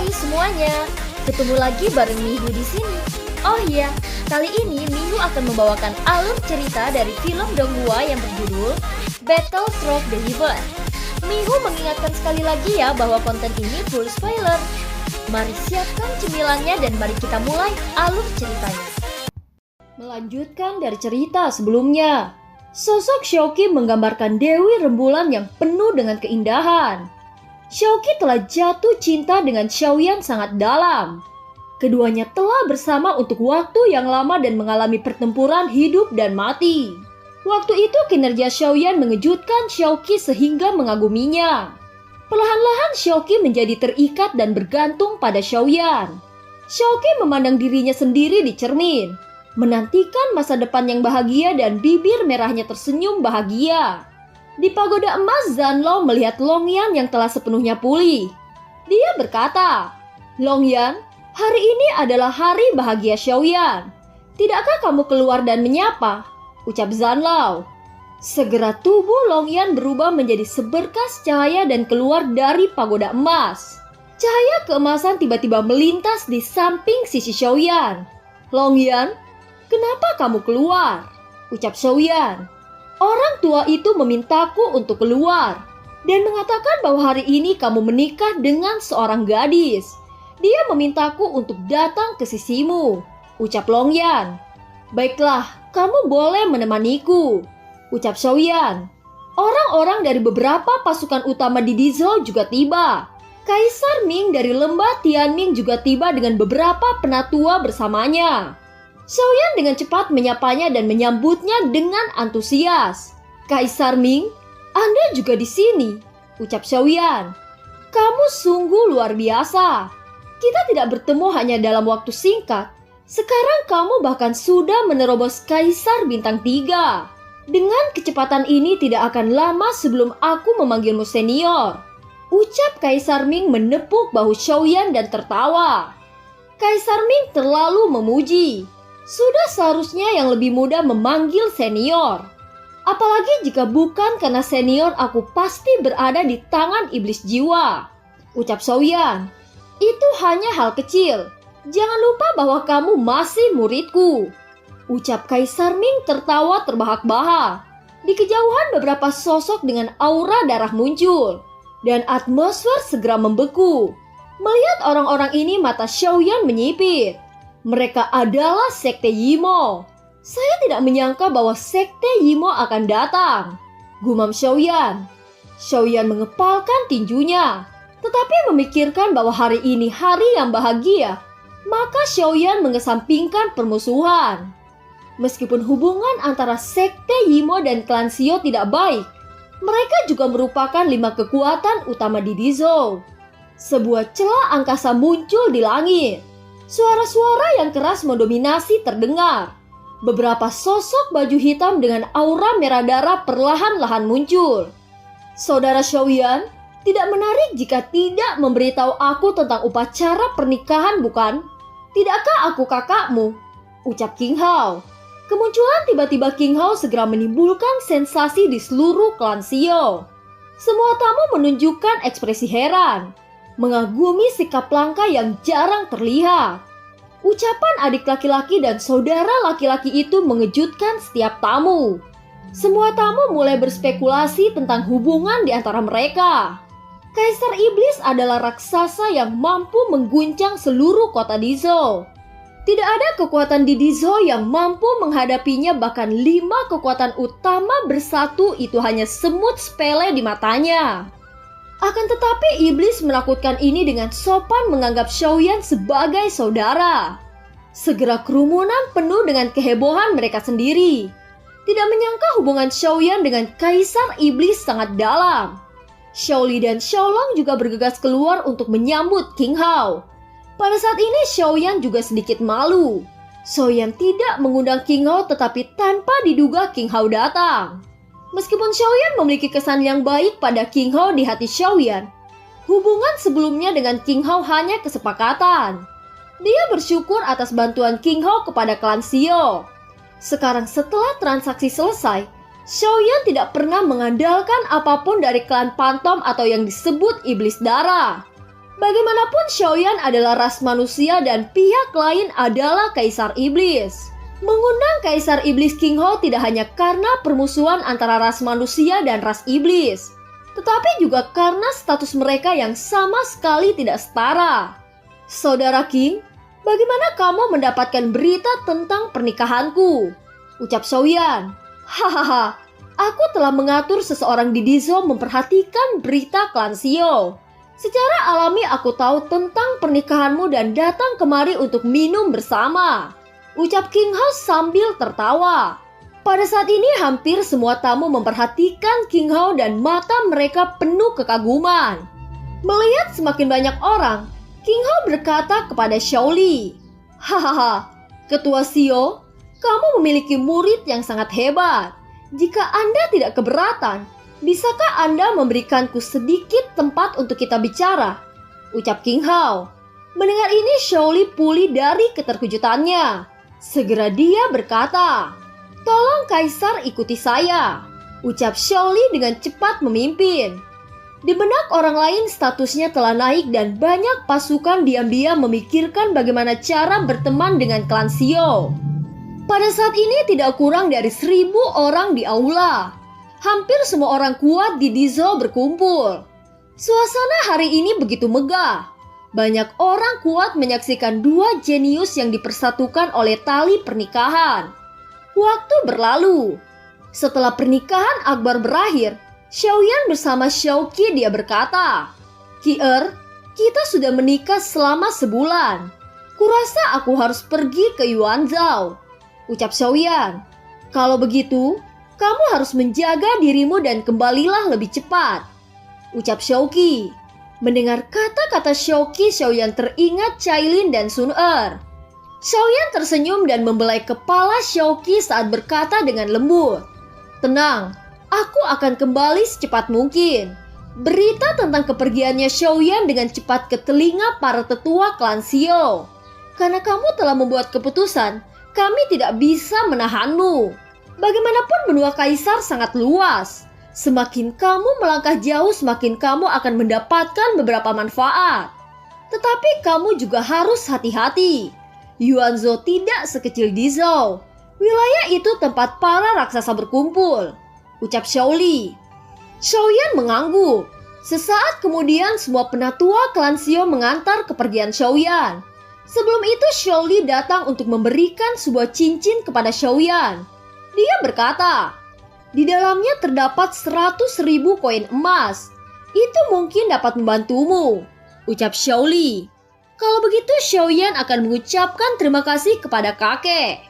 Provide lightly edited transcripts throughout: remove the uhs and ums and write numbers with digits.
Hai semuanya, ketemu lagi bareng Mihu di sini. Oh iya, kali ini Mihu akan membawakan alur cerita dari film Donghua yang berjudul Battle Through the Heaven. Mihu mengingatkan sekali lagi ya bahwa konten ini full spoiler. Mari siapkan cemilannya dan mari kita mulai alur ceritanya. Melanjutkan dari cerita sebelumnya, sosok Xiaoqi menggambarkan Dewi Rembulan yang penuh dengan keindahan. Xiaoqi telah jatuh cinta dengan Xiaoyan sangat dalam. Keduanya telah bersama untuk waktu yang lama dan mengalami pertempuran hidup dan mati. Waktu itu kinerja Xiaoyan mengejutkan Xiaoqi sehingga mengaguminya. Perlahan-lahan Xiaoqi menjadi terikat dan bergantung pada Xiaoyan. Xiaoqi memandang dirinya sendiri di cermin, menantikan masa depan yang bahagia dan bibir merahnya tersenyum bahagia. Di pagoda emas, Zanlao melihat Longyan yang telah sepenuhnya pulih. Dia berkata, "Longyan, hari ini adalah hari bahagia Xiaoyan. Tidakkah kamu keluar dan menyapa?" ucap Zanlao. Segera tubuh Longyan berubah menjadi seberkas cahaya dan keluar dari pagoda emas. Cahaya keemasan tiba-tiba melintas di samping sisi Xiaoyan. "Longyan, kenapa kamu keluar?" ucap Xiaoyan. "Orang tua itu memintaku untuk keluar dan mengatakan bahwa hari ini kamu menikah dengan seorang gadis. Dia memintaku untuk datang ke sisimu," ucap Longyan. "Baiklah, kamu boleh menemaniku," ucap Xiaoyan. Orang-orang dari beberapa pasukan utama di Dizhou juga tiba. Kaisar Ming dari lembah Tianming juga tiba dengan beberapa penatua bersamanya. Xiaoyan dengan cepat menyapanya dan menyambutnya dengan antusias. "Kaisar Ming, Anda juga di sini," ucap Xiaoyan. "Kamu sungguh luar biasa. Kita tidak bertemu hanya dalam waktu singkat. Sekarang kamu bahkan sudah menerobos Kaisar Bintang 3. Dengan kecepatan ini tidak akan lama sebelum aku memanggilmu senior," ucap Kaisar Ming menepuk bahu Xiaoyan dan tertawa. Kaisar Ming terlalu memuji. Sudah seharusnya yang lebih muda memanggil senior. "Apalagi jika bukan karena senior aku pasti berada di tangan iblis jiwa," ucap Xiaoyan. "Itu hanya hal kecil. Jangan lupa bahwa kamu masih muridku," ucap Kaisar Ming tertawa terbahak-bahak. Di kejauhan beberapa sosok dengan aura darah muncul, dan atmosfer segera membeku. Melihat orang-orang ini mata Xiaoyan menyipit. Mereka adalah Sekte Yimo. "Saya tidak menyangka bahwa Sekte Yimo akan datang," gumam Xiaoyan. Xiaoyan mengepalkan tinjunya, tetapi memikirkan bahwa hari ini hari yang bahagia, maka Xiaoyan mengesampingkan permusuhan. Meskipun hubungan antara Sekte Yimo dan klan Xiao tidak baik, mereka juga merupakan 5 kekuatan utama di Dizhou. Sebuah celah angkasa muncul di langit. Suara-suara yang keras mendominasi terdengar. Beberapa sosok baju hitam dengan aura merah darah perlahan-lahan muncul. "Saudara Xiaoyan, tidak menarik jika tidak memberitahu aku tentang upacara pernikahan, bukan? Tidakkah aku kakakmu?" ucap King Hao. Kemunculan tiba-tiba King Hao segera menimbulkan sensasi di seluruh klan Xiao. Semua tamu menunjukkan ekspresi heran, mengagumi sikap langka yang jarang terlihat. Ucapan adik laki-laki dan saudara laki-laki itu mengejutkan setiap tamu. Semua tamu mulai berspekulasi tentang hubungan di antara mereka. Kaisar Iblis adalah raksasa yang mampu mengguncang seluruh kota Dizhou. Tidak ada kekuatan di Dizhou yang mampu menghadapinya, bahkan 5 kekuatan utama bersatu itu hanya semut sepele di matanya. Akan tetapi iblis menakutkan ini dengan sopan menganggap Xiaoyan sebagai saudara. Segera kerumunan penuh dengan kehebohan mereka sendiri. Tidak menyangka hubungan Xiaoyan dengan Kaisar Iblis sangat dalam. Xiaoli dan Xiaolong juga bergegas keluar untuk menyambut King Hao. Pada saat ini Xiaoyan juga sedikit malu. Xiaoyan tidak mengundang King Hao, tetapi tanpa diduga King Hao datang. Meskipun Xiaoyan memiliki kesan yang baik pada King Hao di hati Xiaoyan, hubungan sebelumnya dengan King Hao hanya kesepakatan. Dia bersyukur atas bantuan King Hao kepada klan Xiao. Sekarang setelah transaksi selesai, Xiaoyan tidak pernah mengandalkan apapun dari klan Pantom atau yang disebut Iblis Darah. Bagaimanapun Xiaoyan adalah ras manusia dan pihak lain adalah Kaisar Iblis. Mengundang Kaisar Iblis King Hao tidak hanya karena permusuhan antara ras manusia dan ras iblis, tetapi juga karena status mereka yang sama sekali tidak setara. Saudara King, bagaimana kamu mendapatkan berita tentang pernikahanku? Ucap Xiaoyan. Hahaha, aku telah mengatur seseorang di Dizhou memperhatikan berita klan Xiao. Secara alami aku tahu tentang pernikahanmu dan datang kemari untuk minum bersama. Ucap King Hao sambil tertawa. Pada saat ini hampir semua tamu memperhatikan King Hao dan mata mereka penuh kekaguman. Melihat semakin banyak orang, King Hao berkata kepada Xiao Li, hahaha, Ketua Xiao, kamu memiliki murid yang sangat hebat. Jika Anda tidak keberatan, bisakah Anda memberikanku sedikit tempat untuk kita bicara? Ucap King Hao. Mendengar ini Xiao Li pulih dari keterkejutannya. Segera dia berkata, tolong Kaisar ikuti saya. Ucap Xiao Li dengan cepat memimpin. Di benak orang lain statusnya telah naik dan banyak pasukan diam-diam memikirkan bagaimana cara berteman dengan klan Xiao. Pada saat ini tidak kurang dari 1.000 orang di aula. Hampir semua orang kuat di Dizhou berkumpul. Suasana hari ini begitu megah. Banyak orang kuat menyaksikan dua jenius yang dipersatukan oleh tali pernikahan. Waktu berlalu. Setelah pernikahan akbar berakhir, Xiaoyan bersama Xiao Qi dia berkata, Ki-er, kita sudah menikah selama sebulan. Kurasa aku harus pergi ke Yuanzhou. Ucap Xiaoyan. Kalau begitu, kamu harus menjaga dirimu dan kembalilah lebih cepat. Ucap Xiao Qi. Mendengar kata-kata Xiao Qi, Xiaoyan teringat Cailin dan Sun Er. Xiaoyan tersenyum dan membelai kepala Xiao Qi saat berkata dengan lembut, tenang, aku akan kembali secepat mungkin. Berita tentang kepergiannya Xiaoyan dengan cepat ke telinga para tetua klan Xiao. Karena kamu telah membuat keputusan, kami tidak bisa menahanmu. Bagaimanapun benua Kaisar sangat luas. Semakin kamu melangkah jauh, semakin kamu akan mendapatkan beberapa manfaat. Tetapi kamu juga harus hati-hati. Yuanzhou tidak sekecil Dizhou. Wilayah itu tempat para raksasa berkumpul. Ucap Xiao Li. Xiaoyan mengangguk. Sesaat kemudian semua penatua klan Xiao mengantar kepergian Xiaoyan. Sebelum itu Xiao Li datang untuk memberikan sebuah cincin kepada Xiaoyan. Dia berkata, di dalamnya terdapat 100.000 koin emas. Itu mungkin dapat membantumu. Ucap Xiao Li. Kalau begitu Xiaoyan akan mengucapkan terima kasih kepada kakek.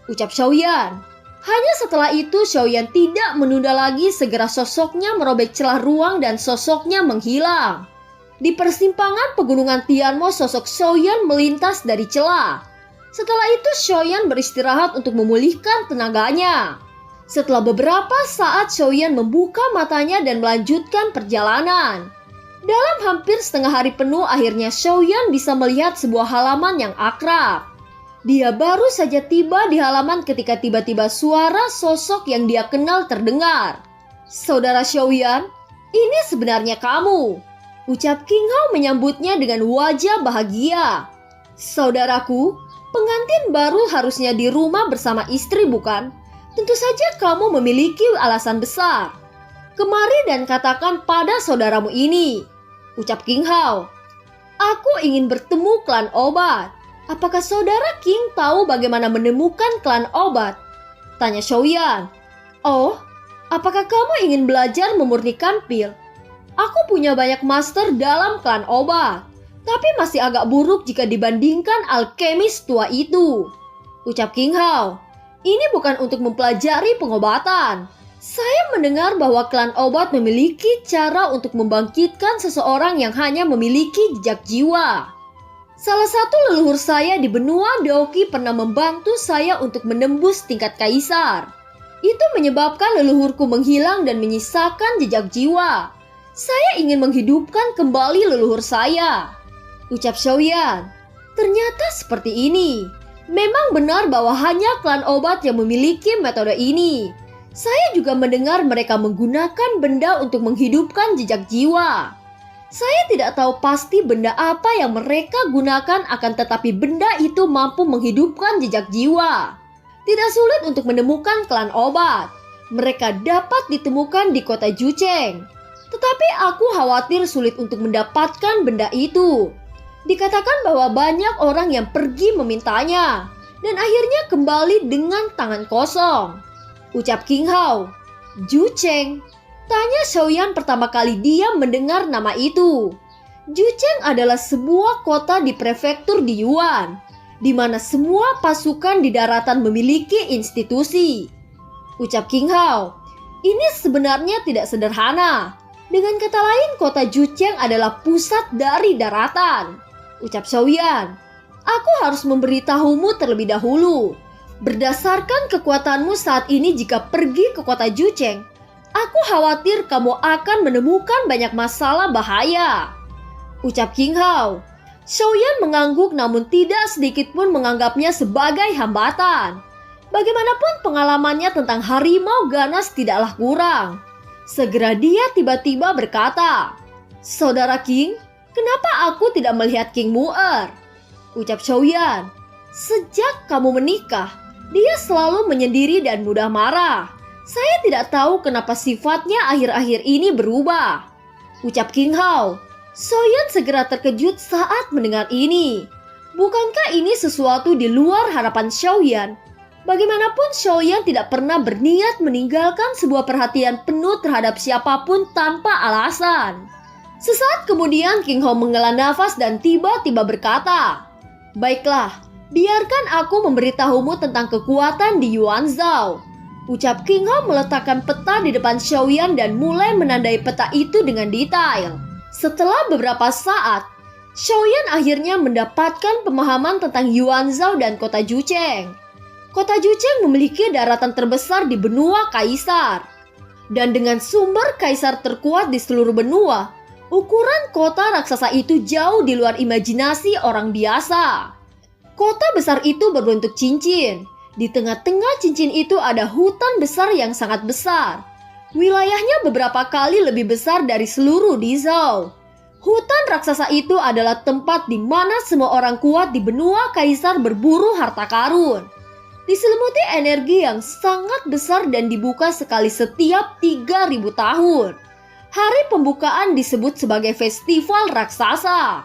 Ucap Xiaoyan. Hanya setelah itu Xiaoyan tidak menunda lagi, segera sosoknya merobek celah ruang dan sosoknya menghilang. Di persimpangan pegunungan Tianmo sosok Xiaoyan melintas dari celah. Setelah itu Xiaoyan beristirahat untuk memulihkan tenaganya. Setelah beberapa saat Xiaoyan membuka matanya dan melanjutkan perjalanan. Dalam hampir setengah hari penuh akhirnya Xiaoyan bisa melihat sebuah halaman yang akrab. Dia baru saja tiba di halaman ketika tiba-tiba suara sosok yang dia kenal terdengar. Saudara Xiaoyan, ini sebenarnya kamu. Ucap King Hao menyambutnya dengan wajah bahagia. Saudaraku, pengantin baru harusnya di rumah bersama istri bukan? Tentu saja kamu memiliki alasan besar. Kemari dan katakan pada saudaramu ini. Ucap King Hao. Aku ingin bertemu klan obat. Apakah saudara King tahu bagaimana menemukan klan obat? Tanya Xiaoyan. Oh, apakah kamu ingin belajar memurnikan pil? Aku punya banyak master dalam klan obat. Tapi masih agak buruk jika dibandingkan alkemis tua itu. Ucap King Hao. Ini bukan untuk mempelajari pengobatan. Saya mendengar bahwa klan obat memiliki cara untuk membangkitkan seseorang yang hanya memiliki jejak jiwa. Salah satu leluhur saya di benua Daoqi pernah membantu saya untuk menembus tingkat kaisar. Itu menyebabkan leluhurku menghilang dan menyisakan jejak jiwa. Saya ingin menghidupkan kembali leluhur saya. Ucap Xiaoyan. Ternyata seperti ini. Memang benar bahwa hanya klan obat yang memiliki metode ini. Saya juga mendengar mereka menggunakan benda untuk menghidupkan jejak jiwa. Saya tidak tahu pasti benda apa yang mereka gunakan, akan tetapi benda itu mampu menghidupkan jejak jiwa. Tidak sulit untuk menemukan klan obat. Mereka dapat ditemukan di kota Jucheng. Tetapi aku khawatir sulit untuk mendapatkan benda itu. Dikatakan bahwa banyak orang yang pergi memintanya dan akhirnya kembali dengan tangan kosong. Ucap King Hao. Jucheng? Tanya Xiaoyan pertama kali dia mendengar nama itu. Jucheng adalah sebuah kota di prefektur di Yuan, di mana semua pasukan di daratan memiliki institusi. Ucap King Hao. Ini sebenarnya tidak sederhana. Dengan kata lain, kota Jucheng adalah pusat dari daratan. Ucap Xiaoyan. Aku harus memberitahumu terlebih dahulu. Berdasarkan kekuatanmu saat ini jika pergi ke kota Jucheng, aku khawatir kamu akan menemukan banyak masalah bahaya. Ucap King Hao. Xiaoyan mengangguk namun tidak sedikit pun menganggapnya sebagai hambatan. Bagaimanapun pengalamannya tentang harimau ganas tidaklah kurang. Segera dia tiba-tiba berkata, Saudara King, kenapa aku tidak melihat King Mu'er? Ucap Xiaoyan. Sejak kamu menikah, dia selalu menyendiri dan mudah marah. Saya tidak tahu kenapa sifatnya akhir-akhir ini berubah. Ucap King Hao. Xiaoyan segera terkejut saat mendengar ini. Bukankah ini sesuatu di luar harapan Xiaoyan? Bagaimanapun Xiaoyan tidak pernah berniat meninggalkan sebuah perhatian penuh terhadap siapapun tanpa alasan. Sesaat kemudian King Hao menghela nafas dan tiba-tiba berkata, Baiklah, biarkan aku memberitahumu tentang kekuatan di Yuanzhou. Ucap King Hao meletakkan peta di depan Xiaoyan dan mulai menandai peta itu dengan detail. Setelah beberapa saat, Xiaoyan akhirnya mendapatkan pemahaman tentang Yuanzhou dan kota Jucheng. Kota Jucheng memiliki daratan terbesar di benua Kaisar. Dan dengan sumber Kaisar terkuat di seluruh benua, ukuran kota raksasa itu jauh di luar imajinasi orang biasa. Kota besar itu berbentuk cincin. Di tengah-tengah cincin itu ada hutan besar yang sangat besar. Wilayahnya beberapa kali lebih besar dari seluruh Dizhou. Hutan raksasa itu adalah tempat di mana semua orang kuat di benua Kaisar berburu harta karun. Diselimuti energi yang sangat besar dan dibuka sekali setiap 3.000 tahun. Hari pembukaan disebut sebagai festival raksasa.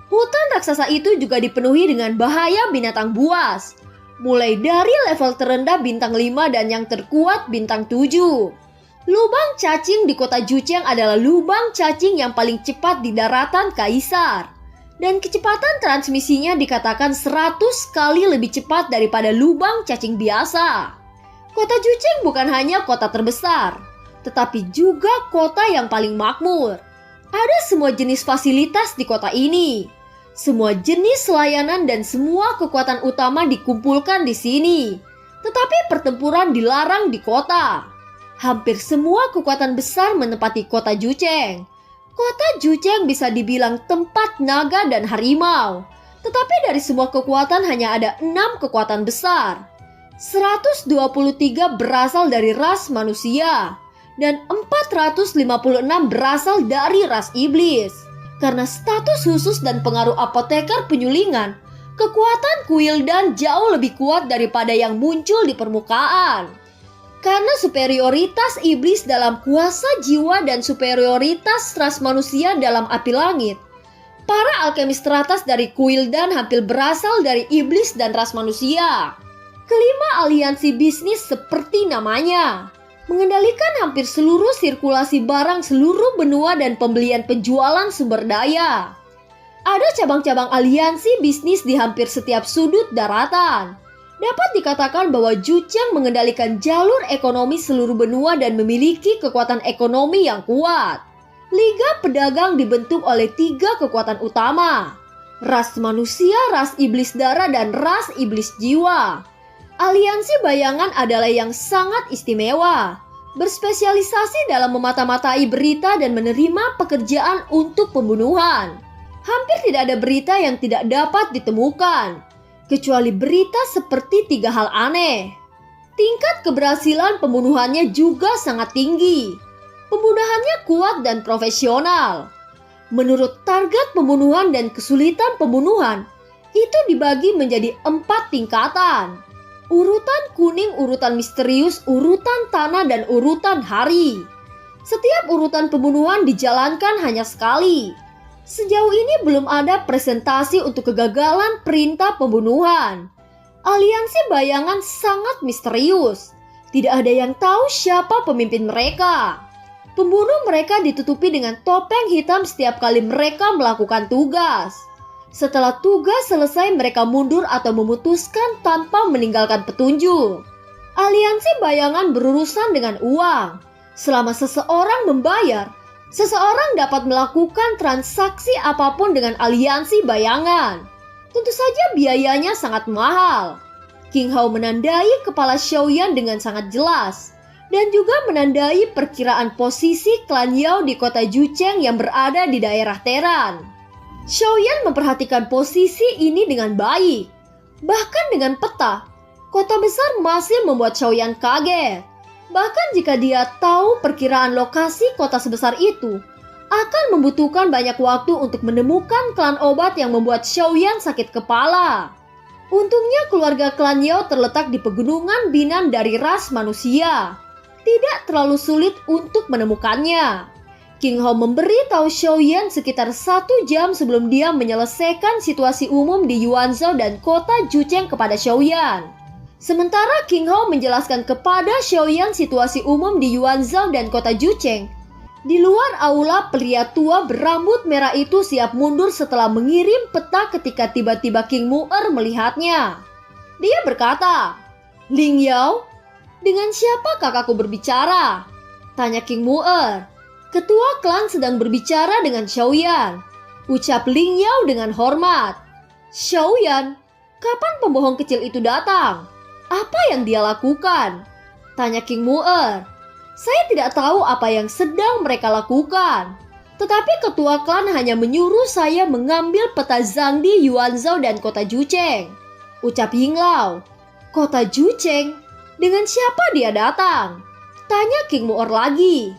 Hutan raksasa itu juga dipenuhi dengan bahaya binatang buas. Mulai dari level terendah bintang 5 dan yang terkuat bintang 7. Lubang cacing di kota Jucheng adalah lubang cacing yang paling cepat di daratan Kaisar. Dan kecepatan transmisinya dikatakan 100 kali lebih cepat daripada lubang cacing biasa. Kota Jucheng bukan hanya kota terbesar, tetapi juga kota yang paling makmur. Ada semua jenis fasilitas di kota ini. Semua jenis layanan dan semua kekuatan utama dikumpulkan di sini. Tetapi pertempuran dilarang di kota. Hampir semua kekuatan besar menempati kota Jucheng. Kota Jucheng bisa dibilang tempat naga dan harimau. Tetapi dari semua kekuatan hanya ada 6 kekuatan besar. 123 berasal dari ras manusia. Dan 456 berasal dari ras iblis. Karena status khusus dan pengaruh apoteker penyulingan, kekuatan Kuildan jauh lebih kuat daripada yang muncul di permukaan. Karena superioritas iblis dalam kuasa jiwa dan superioritas ras manusia dalam api langit, para alkemis teratas dari Kuildan hampir berasal dari iblis dan ras manusia. Kelima aliansi bisnis seperti namanya, mengendalikan hampir seluruh sirkulasi barang seluruh benua dan pembelian penjualan sumber daya. Ada cabang-cabang aliansi bisnis di hampir setiap sudut daratan. Dapat dikatakan bahwa Jucheng mengendalikan jalur ekonomi seluruh benua dan memiliki kekuatan ekonomi yang kuat. Liga pedagang dibentuk oleh 3 kekuatan utama. Ras manusia, ras iblis darah, dan ras iblis jiwa. Aliansi bayangan adalah yang sangat istimewa. Berspesialisasi dalam memata-matai berita dan menerima pekerjaan untuk pembunuhan. Hampir tidak ada berita yang tidak dapat ditemukan. Kecuali berita seperti 3 hal aneh. Tingkat keberhasilan pembunuhannya juga sangat tinggi. Pembunuhannya kuat dan profesional. Menurut target pembunuhan dan kesulitan pembunuhan, itu dibagi menjadi 4 tingkatan. Urutan kuning, urutan misterius, urutan tanah, dan urutan hari. Setiap urutan pembunuhan dijalankan hanya sekali. Sejauh ini belum ada presentasi untuk kegagalan perintah pembunuhan. Aliansi bayangan sangat misterius. Tidak ada yang tahu siapa pemimpin mereka. Pembunuh mereka ditutupi dengan topeng hitam setiap kali mereka melakukan tugas. Setelah tugas selesai, mereka mundur atau memutuskan tanpa meninggalkan petunjuk. Aliansi bayangan berurusan dengan uang. Selama seseorang membayar, seseorang dapat melakukan transaksi apapun dengan aliansi bayangan. Tentu saja biayanya sangat mahal. King Hao menandai kepala Xiaoyan dengan sangat jelas dan juga menandai perkiraan posisi klan Yao di kota Jucheng yang berada di daerah Teran. Xiaoyan memperhatikan posisi ini dengan baik. Bahkan dengan peta, kota besar masih membuat Xiaoyan kaget. Bahkan jika dia tahu perkiraan lokasi kota sebesar itu, akan membutuhkan banyak waktu untuk menemukan klan obat yang membuat Xiaoyan sakit kepala. Untungnya keluarga klan Yao terletak di pegunungan Binan dari ras manusia. Tidak terlalu sulit untuk menemukannya. King Hao memberi tahu Xiaoyan sekitar 1 jam sebelum dia menyelesaikan situasi umum di Yuanzhou dan kota Jucheng kepada Xiaoyan. Sementara King Hao menjelaskan kepada Xiaoyan situasi umum di Yuanzhou dan kota Jucheng. Di luar aula, pria tua berambut merah itu siap mundur setelah mengirim peta ketika tiba-tiba King Mu'er melihatnya. Dia berkata, "Ling Yao, dengan siapa kakakku berbicara?" Tanya King Mu'er. "Ketua klan sedang berbicara dengan Xiaoyan," ucap Ling Yao dengan hormat. "Xiaoyan, kapan pembohong kecil itu datang? Apa yang dia lakukan?" Tanya King Mu'er. "Saya tidak tahu apa yang sedang mereka lakukan. Tetapi ketua klan hanya menyuruh saya mengambil peta Zhangdi, Yuanzhou, dan kota Jucheng," ucap Ying Lao. "Kota Jucheng? Dengan siapa dia datang?" Tanya King Mu'er lagi.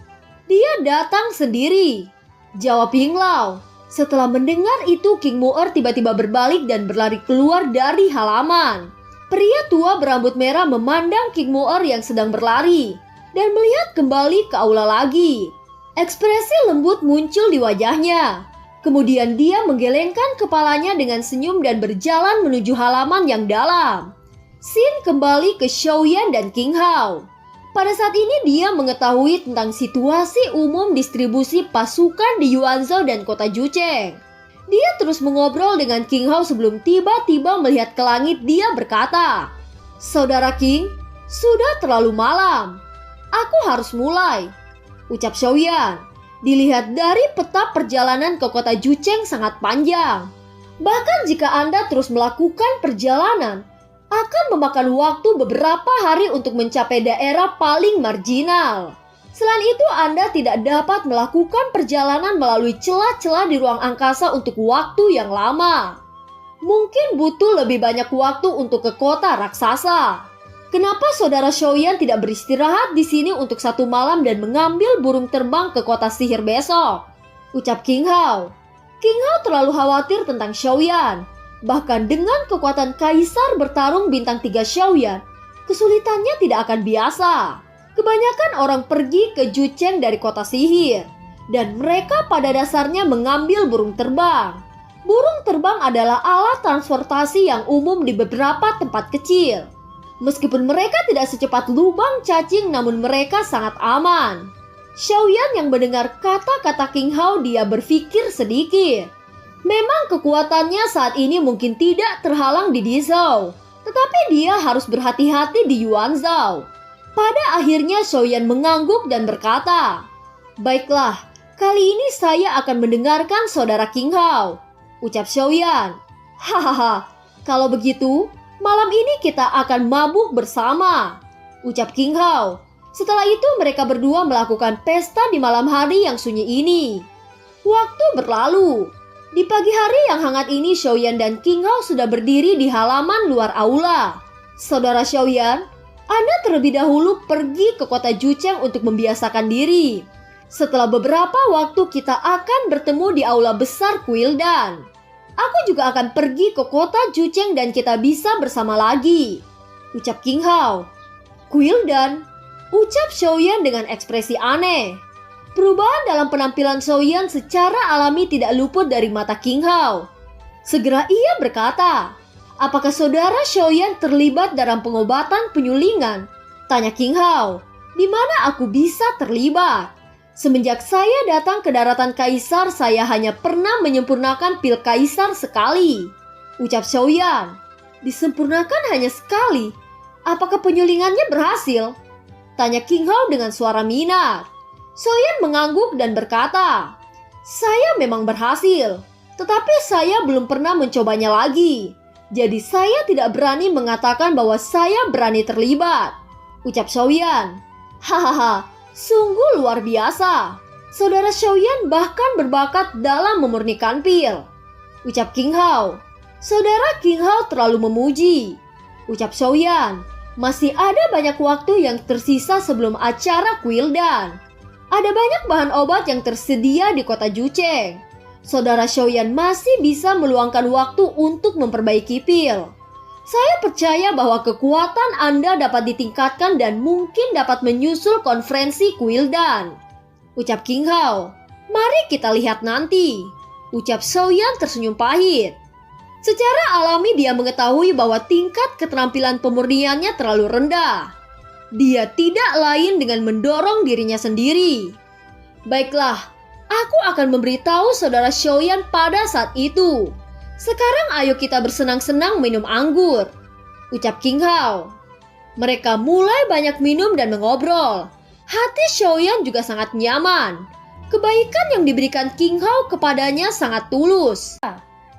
"Dia datang sendiri," jawab Ying Lao. Setelah mendengar itu, King Mu'er tiba-tiba berbalik dan berlari keluar dari halaman. Pria tua berambut merah memandang King Mu'er yang sedang berlari dan melihat kembali ke aula lagi. Ekspresi lembut muncul di wajahnya. Kemudian dia menggelengkan kepalanya dengan senyum dan berjalan menuju halaman yang dalam. Scene kembali ke Xiaoyan dan King Hao. Pada saat ini dia mengetahui tentang situasi umum distribusi pasukan di Yuanzhou dan kota Jucheng. Dia terus mengobrol dengan King Hao sebelum tiba-tiba melihat ke langit. Dia berkata, "Saudara King, sudah terlalu malam. Aku harus mulai," ucap Xiaoyan. Dilihat dari peta, perjalanan ke kota Jucheng sangat panjang. Bahkan jika Anda terus melakukan perjalanan, akan memakan waktu beberapa hari untuk mencapai daerah paling marginal. Selain itu, Anda tidak dapat melakukan perjalanan melalui celah-celah di ruang angkasa untuk waktu yang lama. Mungkin butuh lebih banyak waktu untuk ke kota raksasa. Kenapa saudara Xiaoyan tidak beristirahat di sini untuk 1 malam dan mengambil burung terbang ke kota sihir besok? Ucap King Hao. King Hao terlalu khawatir tentang Xiaoyan. Bahkan dengan kekuatan kaisar bertarung bintang 3 Xiaoyan, kesulitannya tidak akan biasa. Kebanyakan orang pergi ke Jucheng dari kota sihir, dan mereka pada dasarnya mengambil burung terbang. Burung terbang adalah alat transportasi yang umum di beberapa tempat kecil. Meskipun mereka tidak secepat lubang cacing, namun mereka sangat aman. Xiaoyan yang mendengar kata-kata King Hao, dia berpikir sedikit. Memang kekuatannya saat ini mungkin tidak terhalang di Dizhou, tetapi dia harus berhati-hati di Yuanzhou. Pada akhirnya Xiaoyan mengangguk dan berkata, "Baiklah, kali ini saya akan mendengarkan saudara King Hao," ucap Xiaoyan. "Hahaha, kalau begitu, malam ini kita akan mabuk bersama," ucap King Hao. Setelah itu mereka berdua melakukan pesta di malam hari yang sunyi ini. Waktu berlalu. Di pagi hari yang hangat ini, Xiaoyan dan King Hao sudah berdiri di halaman luar aula. "Saudara Xiaoyan, Anda terlebih dahulu pergi ke kota Jucheng untuk membiasakan diri. Setelah beberapa waktu kita akan bertemu di aula besar Quildan. Aku juga akan pergi ke kota Jucheng dan kita bisa bersama lagi, ucap King Hao. Quildan, ucap Xiaoyan dengan ekspresi aneh. Perubahan dalam penampilan Xiaoyan secara alami tidak luput dari mata King Hao. Segera ia berkata, apakah saudara Xiaoyan terlibat dalam pengobatan penyulingan? Tanya King Hao, di mana aku bisa terlibat? Semenjak saya datang ke daratan Kaisar, saya hanya pernah menyempurnakan pil Kaisar sekali, ucap Xiaoyan. Disempurnakan hanya sekali? Apakah penyulingannya berhasil? Tanya King Hao dengan suara minat. Xiaoyan mengangguk dan berkata, saya memang berhasil, tetapi saya belum pernah mencobanya lagi. Jadi saya tidak berani mengatakan bahwa saya berani terlibat, ucap Xiaoyan. Hahaha, sungguh luar biasa. Saudara Xiaoyan bahkan berbakat dalam memurnikan pil, ucap King Hao. Saudara King Hao terlalu memuji, ucap Xiaoyan. Masih ada banyak waktu yang tersisa sebelum acara Quildan. Ada banyak bahan obat yang tersedia di kota Jucheng. Saudara Xiaoyan masih bisa meluangkan waktu untuk memperbaiki pil. Saya percaya bahwa kekuatan Anda dapat ditingkatkan dan mungkin dapat menyusul konferensi Quildan, ucap King Hao. Mari kita lihat nanti, ucap Xiaoyan tersenyum pahit. Secara alami dia mengetahui bahwa tingkat keterampilan pemurniannya terlalu rendah. Dia tidak lain dengan mendorong dirinya sendiri. Baiklah, aku akan memberitahu saudara Xiaoyan pada saat itu. Sekarang ayo kita bersenang-senang minum anggur, ucap King Hao. Mereka mulai banyak minum dan mengobrol. Hati Xiaoyan juga sangat nyaman. Kebaikan yang diberikan King Hao kepadanya sangat tulus.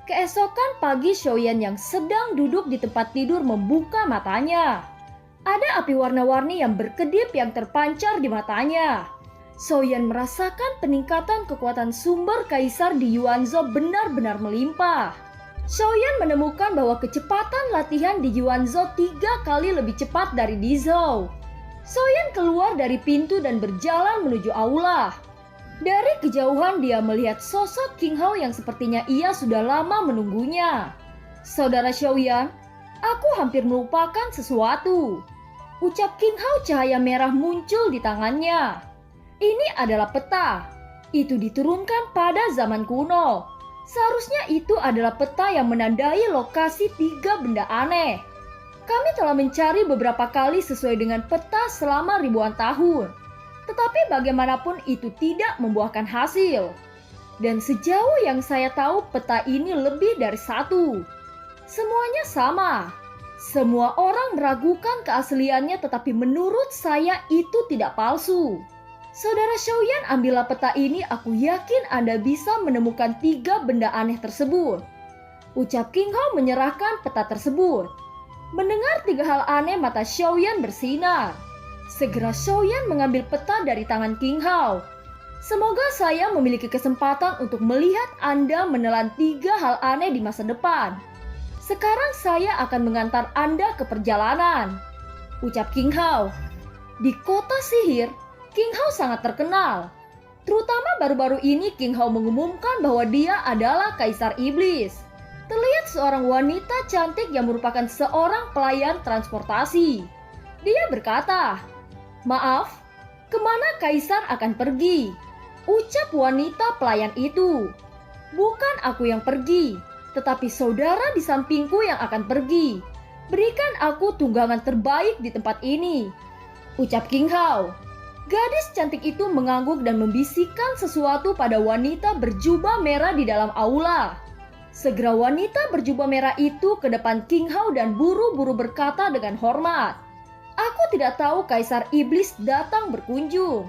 Keesokan pagi Xiaoyan yang sedang duduk di tempat tidur membuka matanya. Ada api warna-warni yang berkedip yang terpancar di matanya. Xiaoyan merasakan peningkatan kekuatan sumber Kaisar di Yuanzhou benar-benar melimpah. Xiaoyan menemukan bahwa kecepatan latihan di Yuanzhou 3 kali lebih cepat dari di Zhou. Xiaoyan keluar dari pintu dan berjalan menuju aula. Dari kejauhan dia melihat sosok King Hao yang sepertinya ia sudah lama menunggunya. Saudara Xiaoyan, aku hampir melupakan sesuatu, ucap King Hao. Cahaya merah muncul di tangannya. Ini adalah peta. Itu diturunkan pada zaman kuno. Seharusnya itu adalah peta yang menandai lokasi 3 benda aneh. Kami telah mencari beberapa kali sesuai dengan peta selama ribuan tahun. Tetapi bagaimanapun itu tidak membuahkan hasil. Dan sejauh yang saya tahu peta ini lebih dari 1. Semuanya sama. Semua orang meragukan keasliannya, tetapi menurut saya itu tidak palsu. Saudara Xiaoyan, ambillah peta ini, aku yakin Anda bisa menemukan 3 benda aneh tersebut, ucap King Hao menyerahkan peta tersebut. Mendengar 3 hal aneh, mata Xiaoyan bersinar. Segera Xiaoyan mengambil peta dari tangan King Hao. Semoga saya memiliki kesempatan untuk melihat Anda menelan 3 hal aneh di masa depan. Sekarang saya akan mengantar Anda ke perjalanan, ucap King Hao. Di kota sihir, King Hao sangat terkenal. Terutama baru-baru ini King Hao mengumumkan bahwa dia adalah Kaisar Iblis. Terlihat seorang wanita cantik yang merupakan seorang pelayan transportasi. Dia berkata, maaf, kemana Kaisar akan pergi? Ucap wanita pelayan itu. Bukan aku yang pergi, tetapi saudara di sampingku yang akan pergi. Berikan aku tunggangan terbaik di tempat ini, ucap King Hao. Gadis cantik itu mengangguk dan membisikkan sesuatu pada wanita berjubah merah di dalam aula. Segera wanita berjubah merah itu ke depan King Hao dan buru-buru berkata dengan hormat, aku tidak tahu Kaisar Iblis datang berkunjung.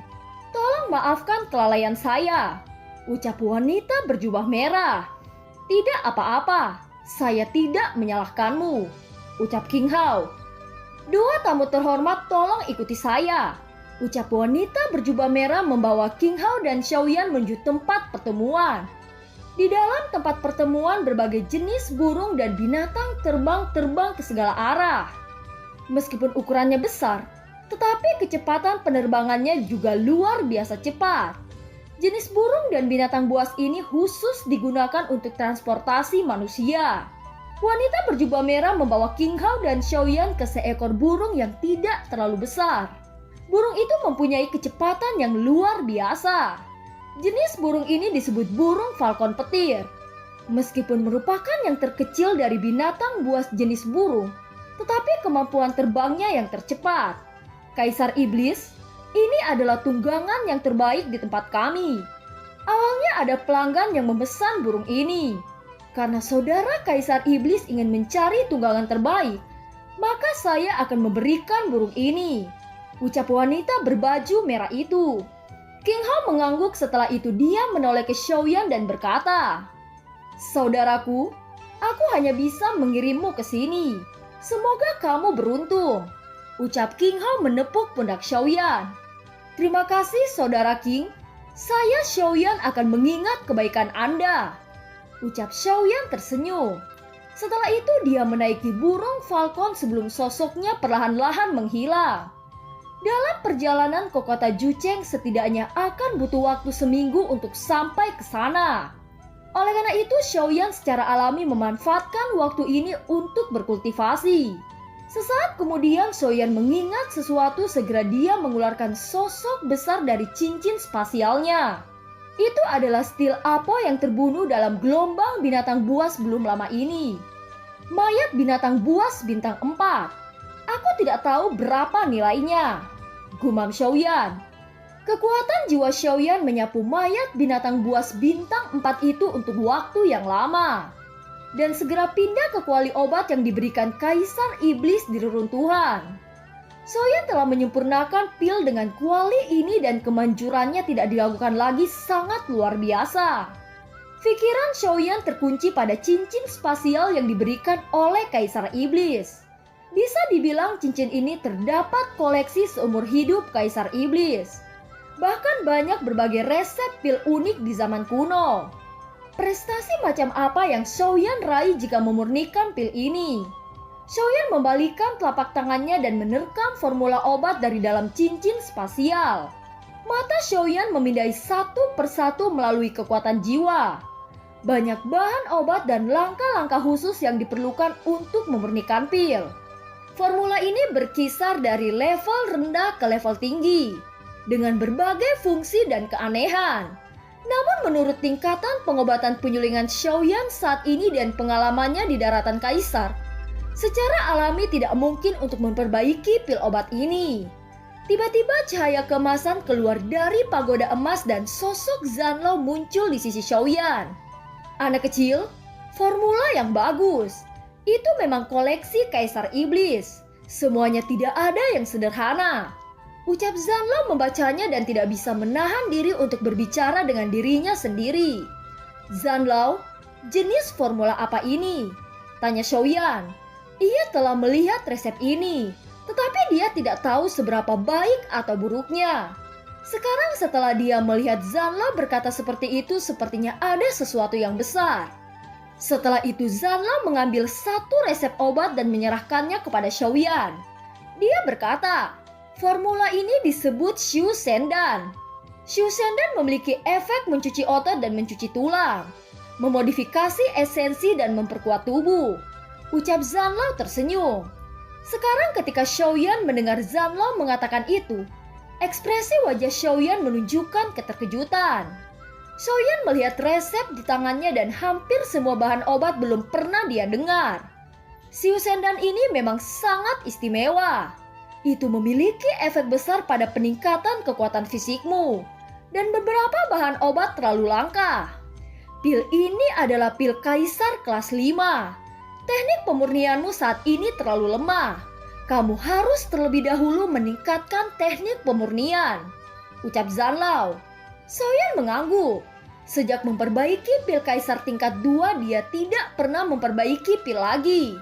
Tolong maafkan kelalaian saya, ucap wanita berjubah merah. Tidak apa-apa, saya tidak menyalahkanmu, ucap King Hao. 2 tamu terhormat, tolong ikuti saya, ucap wanita berjubah merah membawa King Hao dan Xiaoyan menuju tempat pertemuan. Di dalam tempat pertemuan berbagai jenis burung dan binatang terbang-terbang ke segala arah. Meskipun ukurannya besar, tetapi kecepatan penerbangannya juga luar biasa cepat. Jenis burung dan binatang buas ini khusus digunakan untuk transportasi manusia. Wanita berjubah merah membawa King Hao dan Xiaoyan ke seekor burung yang tidak terlalu besar. Burung itu mempunyai kecepatan yang luar biasa. Jenis burung ini disebut burung falcon petir. Meskipun merupakan yang terkecil dari binatang buas jenis burung, tetapi kemampuan terbangnya yang tercepat. Kaisar Iblis, ini adalah tunggangan yang terbaik di tempat kami. Awalnya ada pelanggan yang memesan burung ini. Karena saudara Kaisar Iblis ingin mencari tunggangan terbaik, maka saya akan memberikan burung ini, ucap wanita berbaju merah itu. King Hao mengangguk. Setelah itu dia menoleh ke Xiaoyan dan berkata, "Saudaraku, aku hanya bisa mengirimmu ke sini. Semoga kamu beruntung," ucap King Hao menepuk pundak Xiaoyan. "Terima kasih saudara King, saya Xiaoyan akan mengingat kebaikan Anda," ucap Xiaoyan tersenyum. Setelah itu dia menaiki burung falcon sebelum sosoknya perlahan-lahan menghilang. Dalam perjalanan ke kota Jucheng setidaknya akan butuh waktu seminggu untuk sampai ke sana. Oleh karena itu Xiaoyan secara alami memanfaatkan waktu ini untuk berkultivasi. Sesaat kemudian Xiaoyan mengingat sesuatu. Segera dia mengeluarkan sosok besar dari cincin spasialnya. Itu adalah Steel Apo yang terbunuh dalam gelombang binatang buas belum lama ini. Mayat binatang buas bintang 4. Aku tidak tahu berapa nilainya, gumam Xiaoyan. Kekuatan jiwa Xiaoyan menyapu mayat binatang buas bintang 4 itu untuk waktu yang lama. Dan segera pindah ke kuali obat yang diberikan Kaisar Iblis di reruntuhan. Xiaoyan telah menyempurnakan pil dengan kuali ini dan kemanjurannya tidak diragukan lagi, sangat luar biasa. Pikiran Xiaoyan terkunci pada cincin spasial yang diberikan oleh Kaisar Iblis. Bisa dibilang cincin ini terdapat koleksi seumur hidup Kaisar Iblis. Bahkan banyak berbagai resep pil unik di zaman kuno. Prestasi macam apa yang Xiaoyan raih jika memurnikan pil ini? Xiaoyan membalikkan telapak tangannya dan menerkam formula obat dari dalam cincin spasial. Mata Xiaoyan memindai satu persatu melalui kekuatan jiwa. Banyak bahan obat dan langkah-langkah khusus yang diperlukan untuk memurnikan pil. Formula ini berkisar dari level rendah ke level tinggi, dengan berbagai fungsi dan keanehan. Namun menurut tingkatan pengobatan penyulingan Xiaoyan saat ini dan pengalamannya di daratan Kaisar, secara alami tidak mungkin untuk memperbaiki pil obat ini. Tiba-tiba cahaya kemasan keluar dari pagoda emas dan sosok Zanlao muncul di sisi Xiaoyan. "Anak kecil, formula yang bagus. Itu memang koleksi Kaisar Iblis. Semuanya tidak ada yang sederhana," ucap Zanlao membacanya dan tidak bisa menahan diri untuk berbicara dengan dirinya sendiri. "Zanlao, jenis formula apa ini?" tanya Xiaoyan. Ia telah melihat resep ini, tetapi dia tidak tahu seberapa baik atau buruknya. Sekarang setelah dia melihat Zanlao berkata seperti itu, sepertinya ada sesuatu yang besar. Setelah itu Zanlao mengambil satu resep obat dan menyerahkannya kepada Xiaoyan. Dia berkata, "Formula ini disebut Xiu Sendan. Xiu Sendan memiliki efek mencuci otot dan mencuci tulang, memodifikasi esensi dan memperkuat tubuh," ucap Zanlao tersenyum. Sekarang ketika Xiaoyan mendengar Zanlao mengatakan itu, ekspresi wajah Xiaoyan menunjukkan keterkejutan. Xiaoyan melihat resep di tangannya dan hampir semua bahan obat belum pernah dia dengar. Xiu Sendan ini memang sangat istimewa. Itu memiliki efek besar pada peningkatan kekuatan fisikmu, dan beberapa bahan obat terlalu langka. Pil ini adalah pil Kaisar kelas 5. Teknik pemurnianmu saat ini terlalu lemah. Kamu harus terlebih dahulu meningkatkan teknik pemurnian, ucap Zanlao. Xiaoyan mengangguk. Sejak memperbaiki pil Kaisar tingkat 2, dia tidak pernah memperbaiki pil lagi.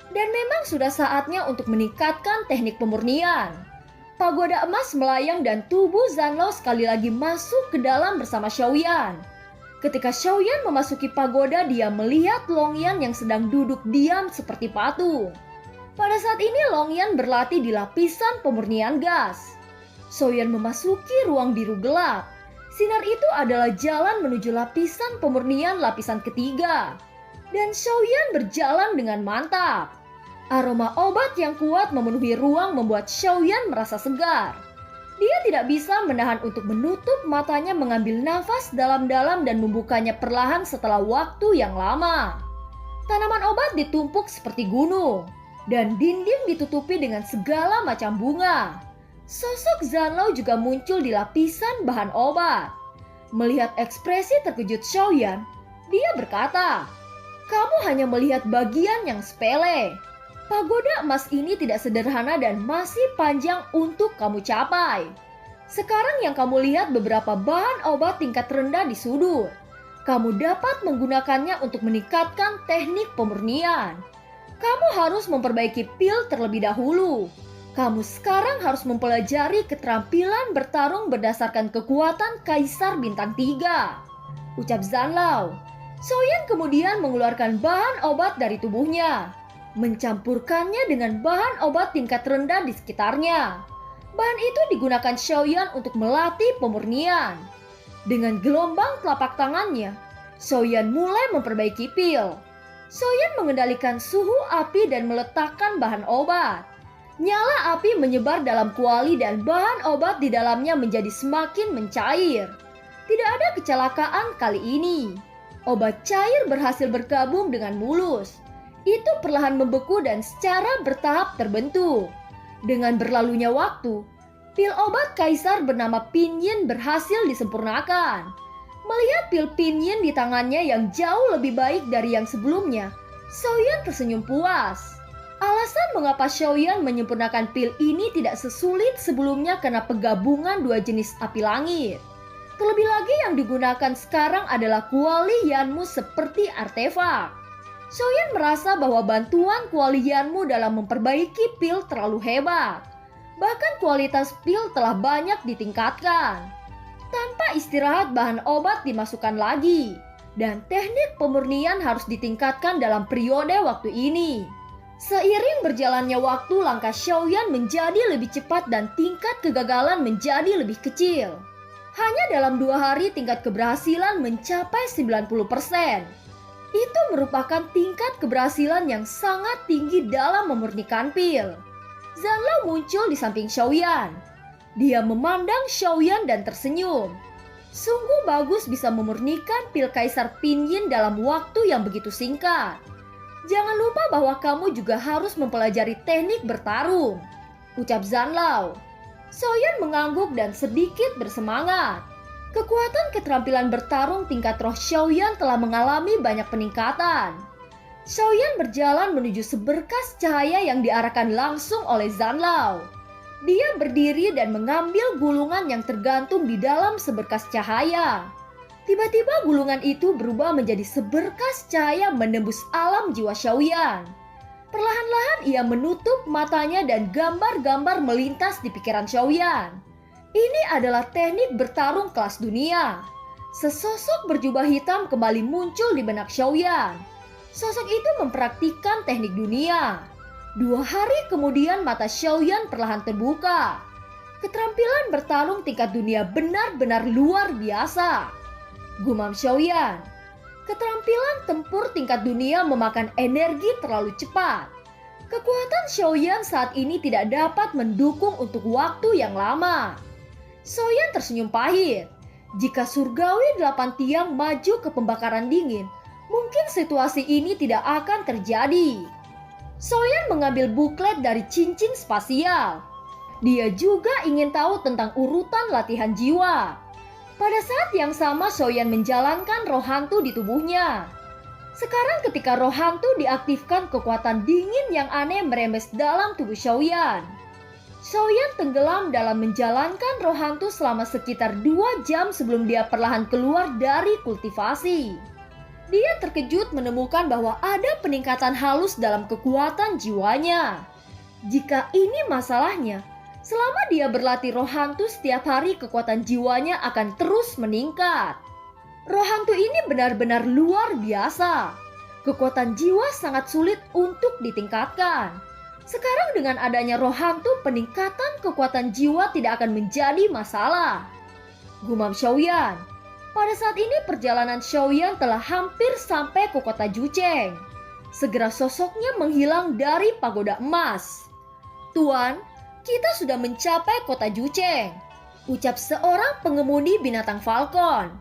Dan memang sudah saatnya untuk meningkatkan teknik pemurnian. Pagoda emas melayang dan tubuh Zanlao sekali lagi masuk ke dalam bersama Xiaoyan. Ketika Xiaoyan memasuki pagoda, dia melihat Longyan yang sedang duduk diam seperti patung. Pada saat ini Longyan berlatih di lapisan pemurnian gas. Xiaoyan memasuki ruang biru gelap. Sinar itu adalah jalan menuju lapisan pemurnian lapisan ketiga. Dan Xiaoyan berjalan dengan mantap. Aroma obat yang kuat memenuhi ruang membuat Xiaoyan merasa segar. Dia tidak bisa menahan untuk menutup matanya, mengambil nafas dalam-dalam dan membukanya perlahan setelah waktu yang lama. Tanaman obat ditumpuk seperti gunung, dan dinding ditutupi dengan segala macam bunga. Sosok Zanlao juga muncul di lapisan bahan obat. Melihat ekspresi terkejut Xiaoyan, dia berkata, "Kamu hanya melihat bagian yang sepele. Pagoda emas ini tidak sederhana dan masih panjang untuk kamu capai. Sekarang yang kamu lihat beberapa bahan obat tingkat rendah di sudut. Kamu dapat menggunakannya untuk meningkatkan teknik pemurnian. Kamu harus memperbaiki pil terlebih dahulu. Kamu sekarang harus mempelajari keterampilan bertarung berdasarkan kekuatan Kaisar Bintang 3. Ucap Zanlao. Xiaoyan kemudian mengeluarkan bahan obat dari tubuhnya, mencampurkannya dengan bahan obat tingkat rendah di sekitarnya. Bahan itu digunakan Xiaoyan untuk melatih pemurnian. Dengan gelombang telapak tangannya, Xiaoyan mulai memperbaiki pil. Xiaoyan mengendalikan suhu api dan meletakkan bahan obat. Nyala api menyebar dalam kuali dan bahan obat di dalamnya menjadi semakin mencair. Tidak ada kecelakaan kali ini. Obat cair berhasil bergabung dengan mulus. Itu perlahan membeku dan secara bertahap terbentuk. Dengan berlalunya waktu, pil obat kaisar bernama Pinyin berhasil disempurnakan. Melihat pil Pinyin di tangannya yang jauh lebih baik dari yang sebelumnya, Xiaoyan tersenyum puas. Alasan mengapa Xiaoyan menyempurnakan pil ini tidak sesulit sebelumnya karena penggabungan dua jenis api langit. Terlebih lagi yang digunakan sekarang adalah kuali Yanmu seperti artefak. Xiaoyan merasa bahwa bantuan kuali Yanmu dalam memperbaiki pil terlalu hebat. Bahkan kualitas pil telah banyak ditingkatkan. Tanpa istirahat bahan obat dimasukkan lagi. Dan teknik pemurnian harus ditingkatkan dalam periode waktu ini. Seiring berjalannya waktu, langkah Xiaoyan menjadi lebih cepat dan tingkat kegagalan menjadi lebih kecil. Hanya dalam 2 hari tingkat keberhasilan mencapai 90%. Itu merupakan tingkat keberhasilan yang sangat tinggi dalam memurnikan pil. Zanlao muncul di samping Xiaoyan. Dia memandang Xiaoyan dan tersenyum. Sungguh bagus bisa memurnikan pil Kaisar Pinyin dalam waktu yang begitu singkat. Jangan lupa bahwa kamu juga harus mempelajari teknik bertarung, ucap Zanlao. Xiaoyan mengangguk dan sedikit bersemangat. Kekuatan keterampilan bertarung tingkat roh Xiaoyan telah mengalami banyak peningkatan. Xiaoyan berjalan menuju seberkas cahaya yang diarahkan langsung oleh Zanlao. Dia berdiri dan mengambil gulungan yang tergantung di dalam seberkas cahaya. Tiba-tiba gulungan itu berubah menjadi seberkas cahaya menembus alam jiwa Xiaoyan. Perlahan-lahan ia menutup matanya dan gambar-gambar melintas di pikiran Xiaoyan. Ini adalah teknik bertarung kelas dunia. Sesosok berjubah hitam kembali muncul di benak Xiaoyan. Sosok itu mempraktikkan teknik dunia. 2 hari kemudian mata Xiaoyan perlahan terbuka. Keterampilan bertarung tingkat dunia benar-benar luar biasa. Gumam Xiaoyan. Keterampilan tempur tingkat dunia memakan energi terlalu cepat. Kekuatan Xiaoyan saat ini tidak dapat mendukung untuk waktu yang lama. Xiaoyan tersenyum pahit. Jika surgawi 8 tiang maju ke pembakaran dingin, mungkin situasi ini tidak akan terjadi. Xiaoyan mengambil buklet dari cincin spasial. Dia juga ingin tahu tentang urutan latihan jiwa. Pada saat yang sama Xiaoyan menjalankan roh hantu di tubuhnya. Sekarang ketika roh hantu diaktifkan, kekuatan dingin yang aneh merembes dalam tubuh Xiaoyan. Xiaoyan tenggelam dalam menjalankan roh hantu selama sekitar 2 jam sebelum dia perlahan keluar dari kultivasi. Dia terkejut menemukan bahwa ada peningkatan halus dalam kekuatan jiwanya. Jika ini masalahnya, selama dia berlatih roh hantu setiap hari kekuatan jiwanya akan terus meningkat. Roh hantu ini benar-benar luar biasa. Kekuatan jiwa sangat sulit untuk ditingkatkan. Sekarang dengan adanya roh hantu, peningkatan kekuatan jiwa tidak akan menjadi masalah. gumam Xiaoyan. Pada saat ini perjalanan Xiaoyan telah hampir sampai ke kota Jucheng. Segera sosoknya menghilang dari pagoda emas. "Tuan, kita sudah mencapai kota Jucheng," ucap seorang pengemudi binatang falcon.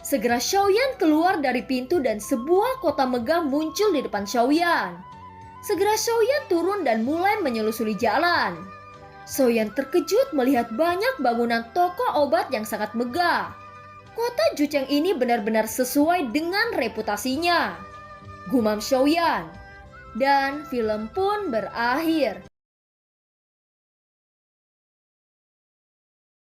Segera Xiaoyan keluar dari pintu dan sebuah kota megah muncul di depan Xiaoyan. Segera Xiaoyan turun dan mulai menyelusuri jalan. Xiaoyan terkejut melihat banyak bangunan toko obat yang sangat megah. Kota Jucheng ini benar-benar sesuai dengan reputasinya, gumam Xiaoyan. Dan film pun berakhir.